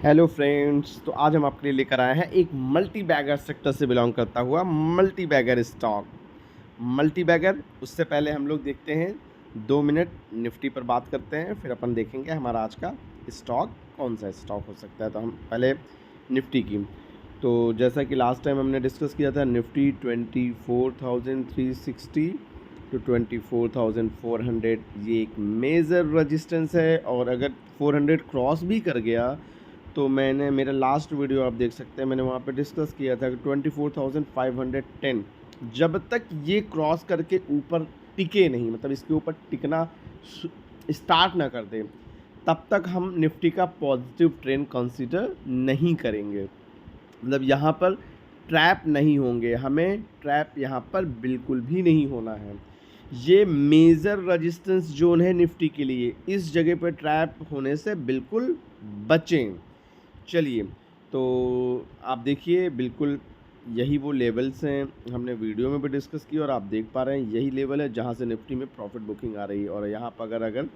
Hello friends, तो आज हम आपके लिए लेकर आए हैं एक मल्टी बैगर सेक्टर से बिलोंग करता हुआ multibagger stock. Multibagger, उससे पहले हम लोग देखते हैं 2 मिनट निफ्टी पर बात करते हैं, फिर अपन देखेंगे हमारा आज का स्टॉक कौन सा स्टॉक हो सकता है। तो हम पहले निफ्टी की, तो जैसा कि लास्ट टाइम हमने डिस्कस किया था, निफ्टी 24,360 टू 24,400 ये एक मेजर रेजिस्टेंस है, और अगर 400 क्रॉस भी कर गया तो मैंने मेरा लास्ट वीडियो आप देख सकते हैं, मैंने वहाँ पे डिस्कस किया था कि 24,510 जब तक ये क्रॉस करके ऊपर टिके नहीं, मतलब इसके ऊपर टिकना स्टार्ट ना कर दे, तब तक हम निफ्टी का पॉजिटिव ट्रेंड कंसीडर नहीं करेंगे। मतलब यहाँ पर ट्रैप नहीं होंगे, हमें ट्रैप यहाँ पर बिल्कुल भी नहीं होना है। ये मेजर रेजिस्टेंस जोन है निफ्टी के लिए, इस जगह पर ट्रैप होने से बिल्कुल बचें। चलिए, तो आप देखिए, बिल्कुल यही वो लेवल्स हैं, हमने वीडियो में भी डिस्कस किया, और आप देख पा रहे हैं यही लेवल है जहाँ से निफ्टी में प्रॉफिट बुकिंग आ रही है। और यहाँ पर अगर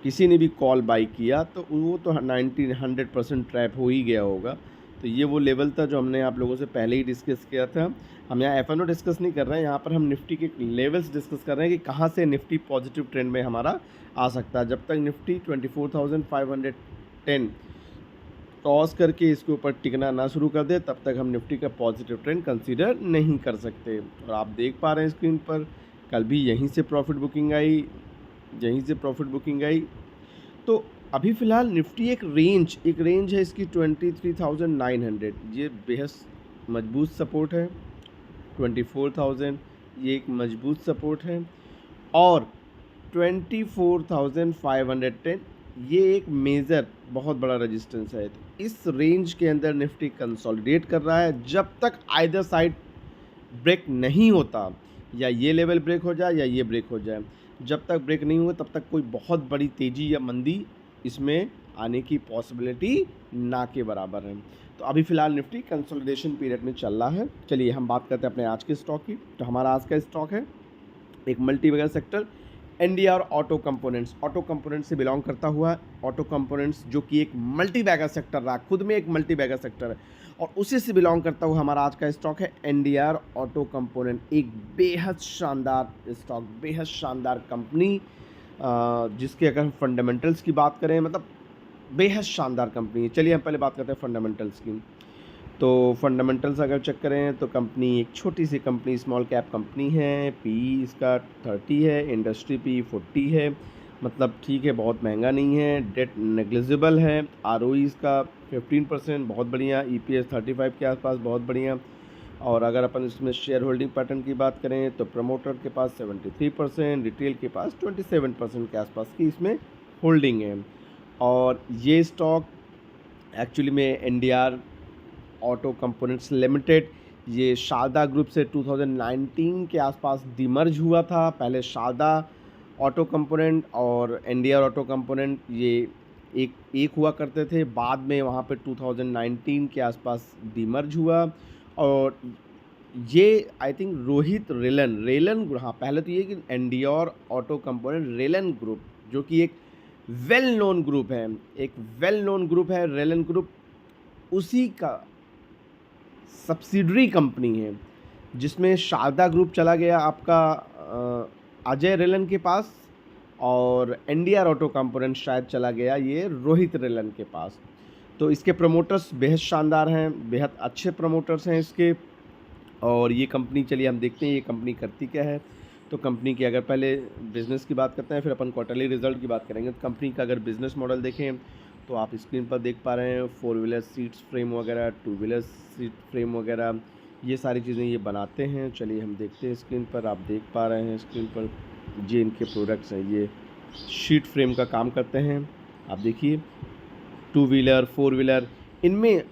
किसी ने भी कॉल बाई किया तो वो तो 100% ट्रैप हो ही गया होगा। तो ये वो लेवल था जो हमने आप लोगों से पहले ही डिस्कस किया था। हम यहाँ एफ डिस्कस नहीं कर रहे हैं, यहाँ पर हम निफ्टी के लेवल्स डिस्कस कर रहे हैं कि कहाँ से निफ्टी पॉजिटिव ट्रेंड में हमारा आ सकता है। जब तक निफ्टी 24,510 क्रॉस करके इसके ऊपर टिकना ना शुरू कर दे, तब तक हम निफ्टी का पॉजिटिव ट्रेंड कंसीडर नहीं कर सकते। और आप देख पा रहे हैं स्क्रीन पर, कल भी यहीं से प्रॉफिट बुकिंग आई, यहीं से प्रॉफिट बुकिंग आई। तो अभी फ़िलहाल निफ्टी एक रेंज है इसकी 23,900, ये बेहद मजबूत सपोर्ट है। 24,000 ये एक मजबूत सपोर्ट है, और 24,510 ये एक मेजर बहुत बड़ा रेजिस्टेंस है। तो इस रेंज के अंदर निफ्टी कंसोलिडेट कर रहा है। जब तक आइदर साइड ब्रेक नहीं होता, या ये लेवल ब्रेक हो जाए या ये ब्रेक हो जाए, जब तक ब्रेक नहीं हुआ तब तक कोई बहुत बड़ी तेज़ी या मंदी इसमें आने की पॉसिबिलिटी ना के बराबर है। तो अभी फ़िलहाल निफ्टी कंसोलिडेशन पीरियड में चल रहा है। चलिए हम बात करते हैं अपने आज के स्टॉक की। तो हमारा आज का स्टॉक है एक multibagger sector, NDR auto components से बिलोंग करता हुआ ऑटो कंपोनेंट्स, जो कि एक मल्टी बैगर सेक्टर रहा, खुद में एक मल्टी बैगर सेक्टर है, और उसी से बिलोंग करता हुआ हमारा आज का स्टॉक है एनडीआर ऑटो कंपोनेंट। एक बेहद शानदार स्टॉक, बेहद शानदार कंपनी, जिसके अगर हम फंडामेंटल्स की बात करें, मतलब बेहद शानदार कंपनी है। चलिए हम पहले बात करते हैं फंडामेंटल्स की। तो फंडामेंटल्स अगर चेक करें तो कंपनी एक छोटी सी कंपनी, स्मॉल कैप कंपनी है। पी इसका 30 है, इंडस्ट्री पी 40 है, मतलब ठीक है, बहुत महंगा नहीं है। डेट नेग्लिजिबल है। आरओई इसका 15%, बहुत बढ़िया। ईपीएस 35 के आसपास, बहुत बढ़िया। और अगर अपन इसमें शेयर होल्डिंग पैटर्न की बात करें तो प्रमोटर के पास 73%, रिटेल के पास 27% के आसपास की इसमें होल्डिंग है। और ये स्टॉक एक्चुअली में एनडीआर ऑटो कंपोनेंट्स लिमिटेड, ये शारदा ग्रुप से 2019 के आसपास डिमर्ज हुआ था। पहले शारदा ऑटो कंपोनेंट और एनडीआर ऑटो कंपोनेंट ये एक हुआ करते थे, बाद में वहाँ पे 2019 के आसपास डिमर्ज हुआ। और ये आई थिंक रोहित रेलन, हाँ, पहले तो ये कि NDR auto component Rylan group, जो कि एक वेल नोन ग्रुप है, रेलन ग्रुप, उसी का सब्सिडरी कंपनी है, जिसमें शारदा ग्रुप चला गया आपका अजय रेलन के पास, और एनडीआर ऑटो कंपोनेंट शायद चला गया ये रोहित रेलन के पास। तो इसके प्रमोटर्स बेहद शानदार हैं, बेहद अच्छे प्रमोटर्स हैं इसके। और ये कंपनी, चलिए हम देखते हैं ये कंपनी करती क्या है। तो कंपनी की अगर पहले बिज़नेस की बात करते हैं, फिर अपन क्वार्टरली रिजल्ट की बात करेंगे। तो कंपनी का अगर बिज़नेस मॉडल देखें तो आप स्क्रीन पर देख पा रहे हैं, 4 व्हीलर सीट्स फ्रेम वगैरह, 2 व्हीलर सीट फ्रेम वगैरह, ये सारी चीज़ें ये बनाते हैं। चलिए हम देखते हैं स्क्रीन पर, आप देख पा रहे हैं स्क्रीन पर ये इनके प्रोडक्ट्स हैं। ये शीट फ्रेम का काम करते हैं, आप देखिए, 2 व्हीलर 4 व्हीलर, इनमें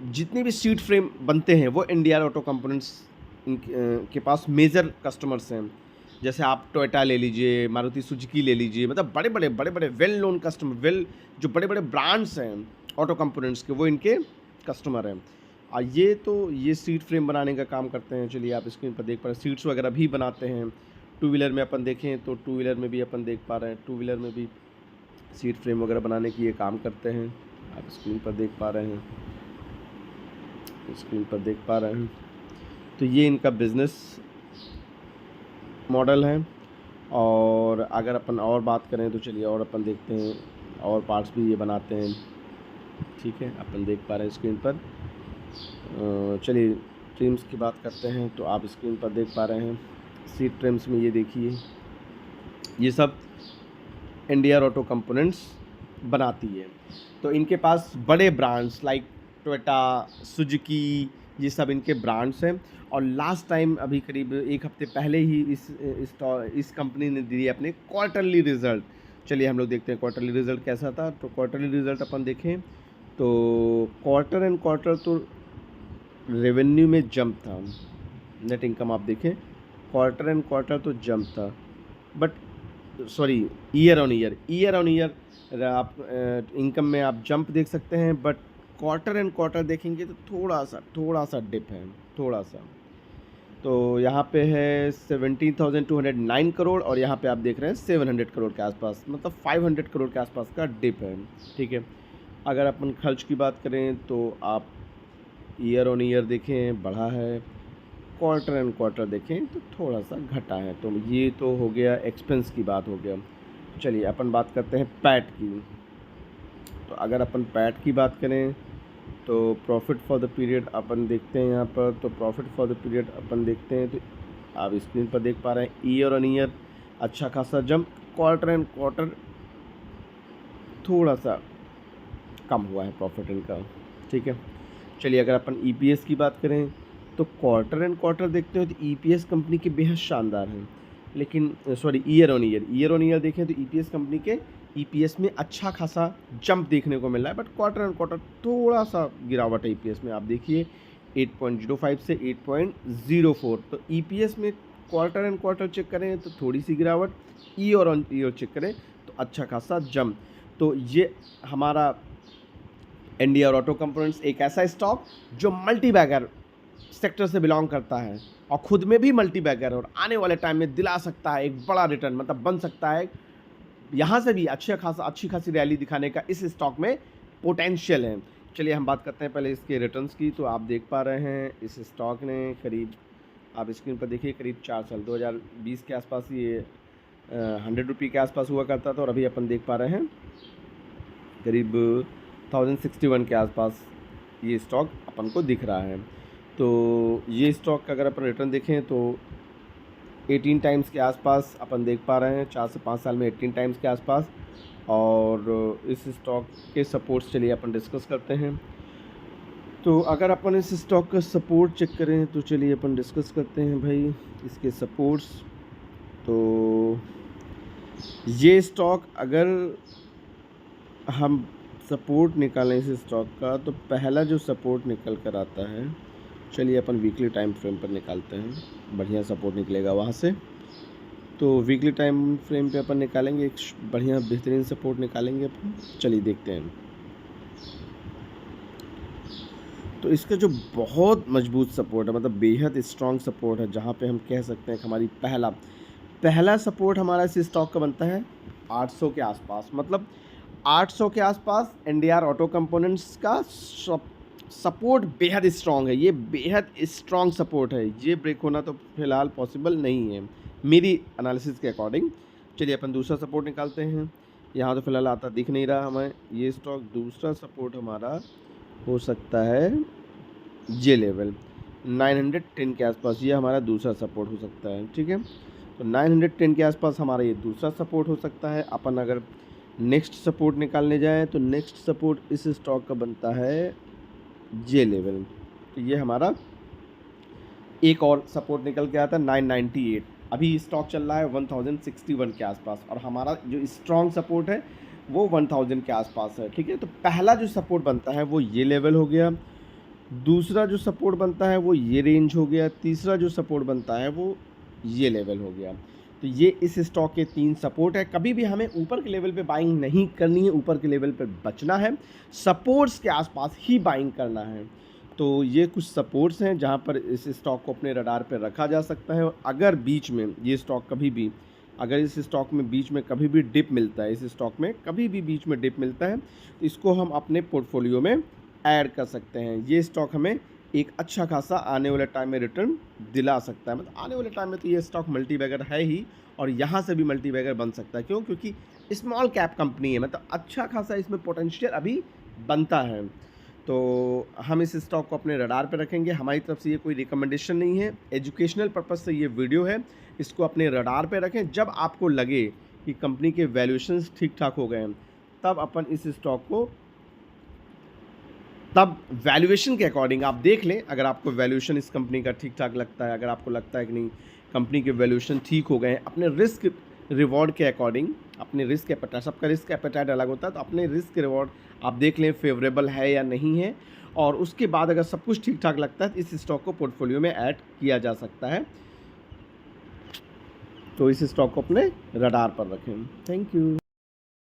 जितने भी सीट फ्रेम बनते हैं वो एनडीआर ऑटो कंपोनेंट्स के पास मेजर कस्टमर्स हैं। जैसे आप टोयोटा ले लीजिए, मारुति सुजुकी ले लीजिए, मतलब बड़े बड़े वेल नोन कस्टमर, जो बड़े बड़े ब्रांड्स हैं ऑटो कंपोनेंट्स के, वो इनके कस्टमर हैं। ये सीट फ्रेम बनाने का काम करते हैं। चलिए आप स्क्रीन पर देख पा रहे हैं, सीट्स वगैरह भी बनाते हैं। 2 व्हीलर में अपन देखें तो 2 व्हीलर में भी अपन देख पा रहे हैं, 2 व्हीलर में भी सीट फ्रेम वगैरह बनाने की ये काम करते हैं। आप स्क्रीन पर देख पा रहे हैं, स्क्रीन पर देख पा रहे हैं। तो ये इनका बिज़नेस मॉडल है। और अगर अपन और बात करें तो चलिए और अपन देखते हैं, और पार्ट्स भी ये बनाते हैं। ठीक है, अपन देख पा रहे हैं स्क्रीन पर। चलिए ट्रिम्स की बात करते हैं। तो आप स्क्रीन पर देख पा रहे हैं सीट ट्रिम्स में, ये देखिए ये सब इंडिया ऑटो कंपोनेंट्स बनाती है। तो इनके पास बड़े ब्रांड्स लाइक टोयोटा, सुजुकी, ये सब इनके ब्रांड्स हैं। और लास्ट टाइम अभी करीब एक हफ्ते पहले ही इस कंपनी ने दी अपने क्वार्टरली रिज़ल्ट। चलिए हम लोग देखते हैं क्वार्टरली रिज़ल्ट कैसा था। तो क्वार्टरली रिज़ल्ट अपन देखें तो क्वार्टर एंड क्वार्टर तो रेवेन्यू में जंप था। नेट इनकम आप देखें, क्वार्टर एंड क्वार्टर तो जंप था, but sorry year on year आप इनकम में आप जंप देख सकते हैं, बट क्वार्टर एंड क्वार्टर देखेंगे तो थोड़ा सा डिप है, थोड़ा सा। तो यहाँ पे है 17,209 करोड़ और यहाँ पे आप देख रहे हैं 700 करोड़ के आसपास, मतलब 500 करोड़ के आसपास का डिप है। ठीक है, अगर अपन खर्च की बात करें तो आप ईयर ऑन ईयर देखें बढ़ा है, क्वार्टर एंड क्वार्टर देखें तो थोड़ा सा घटा है। तो ये तो हो गया एक्सपेंस की बात हो गया। चलिए अपन बात करते हैं पैट की। तो अगर अपन पैट की बात करें तो प्रॉफिट फॉर द पीरियड अपन देखते हैं यहाँ पर। तो प्रॉफिट फॉर द पीरियड अपन देखते हैं तो आप स्क्रीन पर देख पा रहे हैं ईयर ऑन ईयर अच्छा खासा जंप, क्वार्टर एंड क्वार्टर थोड़ा सा कम हुआ है प्रॉफिट इनका। ठीक है, चलिए अगर अपन ईपीएस की बात करें तो क्वार्टर एंड क्वार्टर देखते हो तो ईपीएस कंपनी के बेहद शानदार हैं, लेकिन सॉरी ईयर ऑन ईयर देखें तो ईपीएस कंपनी के ईपीएस में अच्छा खासा जंप देखने को मिल रहा है, बट क्वार्टर एंड क्वार्टर थोड़ा सा गिरावट है ईपीएस में। आप देखिए 8.05 से 8.04। तो ईपीएस में क्वार्टर एंड क्वार्टर चेक करें तो थोड़ी सी गिरावट, ईयर ऑन ईयर चेक करें तो अच्छा खासा जंप। तो ये हमारा इंडिया ऑटो कंपोनेंट्स एक ऐसा स्टॉक जो मल्टी बैगर सेक्टर से बिलोंग करता है और खुद में भी मल्टी बैगर और आने वाले टाइम में दिला सकता है एक बड़ा रिटर्न, मतलब बन सकता है यहाँ से भी अच्छी खासी रैली दिखाने का इस स्टॉक में पोटेंशियल है। चलिए हम बात करते हैं पहले इसके रिटर्न्स की। तो आप देख पा रहे हैं इस स्टॉक ने करीब, आप स्क्रीन पर देखिए, करीब 4 साल 2020 के आसपास ये 100 रुपये के आसपास हुआ करता था और अभी अपन देख पा रहे हैं करीब 1061 के आसपास ये स्टॉक अपन को दिख रहा है। तो ये स्टॉक का अगर अपन रिटर्न देखें तो 18 टाइम्स के आसपास अपन देख पा रहे हैं, 4 से 5 साल में 18 टाइम्स के आसपास। और इस स्टॉक के सपोर्ट्स चलिए अपन डिस्कस करते हैं। तो अगर अपन इस स्टॉक का सपोर्ट चेक करें तो चलिए अपन डिस्कस करते हैं भाई इसके सपोर्ट्स। तो ये स्टॉक अगर हम सपोर्ट निकालें इस स्टॉक का तो पहला जो सपोर्ट निकल कर आता है, चलिए अपन वीकली टाइम फ्रेम पर निकालते हैं, बढ़िया सपोर्ट निकलेगा वहाँ से। तो वीकली टाइम फ्रेम पे अपन निकालेंगे एक बढ़िया बेहतरीन सपोर्ट निकालेंगे अपन। चलिए देखते हैं। तो इसका जो बहुत मजबूत सपोर्ट है, मतलब बेहद स्ट्रॉन्ग सपोर्ट है, जहाँ पे हम कह सकते हैं कि हमारी पहला सपोर्ट हमारा इस स्टॉक का बनता है 800 के आसपास। मतलब 800 के आसपास इंडिया ऑटो कंपोनेंट्स का सपोर्ट बेहद स्ट्रॉन्ग है, ये बेहद स्ट्रॉन्ग सपोर्ट है, ये ब्रेक होना तो फिलहाल पॉसिबल नहीं है मेरी एनालिसिस के अकॉर्डिंग। चलिए अपन दूसरा सपोर्ट निकालते हैं। यहाँ तो फिलहाल आता दिख नहीं रहा हमें ये स्टॉक। दूसरा सपोर्ट हमारा हो सकता है ये लेवल 910 के आसपास, ये हमारा दूसरा सपोर्ट हो सकता है। ठीक है, तो 910 के आसपास हमारा ये दूसरा सपोर्ट हो सकता है। अपन अगर नेक्स्ट सपोर्ट निकालने जाएँ तो नेक्स्ट सपोर्ट इस स्टॉक का बनता है ये लेवल। तो ये हमारा एक और सपोर्ट निकल के आता है 998। अभी स्टॉक चल रहा है 1061 के आसपास और हमारा जो स्ट्रॉन्ग सपोर्ट है वो 1000 के आसपास है। ठीक है, तो पहला जो सपोर्ट बनता है वो ये लेवल हो गया, दूसरा जो सपोर्ट बनता है वो ये रेंज हो गया, तीसरा जो सपोर्ट बनता है वो ये लेवल हो गया। तो ये इस स्टॉक के 3 सपोर्ट है। कभी भी हमें ऊपर के लेवल पे बाइंग नहीं करनी है, ऊपर के लेवल पे बचना है, सपोर्ट्स के आसपास ही बाइंग करना है। तो ये कुछ सपोर्ट्स हैं जहाँ पर इस स्टॉक को अपने रडार पर रखा जा सकता है। और अगर बीच में ये स्टॉक कभी भी अगर इस स्टॉक में बीच में कभी भी डिप मिलता है, इस स्टॉक में कभी भी बीच में डिप मिलता है, तो इसको हम अपने पोर्टफोलियो में ऐड कर सकते हैं। ये स्टॉक हमें एक अच्छा खासा आने वाले टाइम में रिटर्न दिला सकता है। मतलब आने वाले टाइम में तो ये स्टॉक मल्टी बैगर है ही, और यहाँ से भी मल्टी बैगर बन सकता है। क्यों? क्योंकि स्मॉल कैप कंपनी है, मतलब अच्छा खासा इसमें पोटेंशियल अभी बनता है। तो हम इस स्टॉक को अपने रडार पे रखेंगे। हमारी तरफ से ये कोई रिकमेंडेशन नहीं है, एजुकेशनल पर्पज़ से ये वीडियो है। इसको अपने रडार पे रखें। जब आपको लगे कि कंपनी के वैल्यूएशंस ठीक-ठाक हो गए हैं, तब अपन इस स्टॉक को तब वैल्यूएशन के अकॉर्डिंग आप देख लें। अगर आपको वैल्यूएशन इस कंपनी का ठीक-ठाक लगता है, अगर आपको लगता है कि नहीं कंपनी के वैल्यूएशन ठीक हो गए हैं, अपने रिस्क रिवॉर्ड के अकॉर्डिंग, अपने रिस्क एपेटाइट, सबका रिस्क एपेटाइट अलग होता है, तो अपने रिस्क रिवॉर्ड आप देख लें फेवरेबल है या नहीं है, और उसके बाद अगर सब कुछ ठीक-ठाक लगता है तो इस स्टॉक को पोर्टफोलियो में ऐड किया जा सकता है। तो इस स्टॉक को अपने रडार पर रखें। Thank you.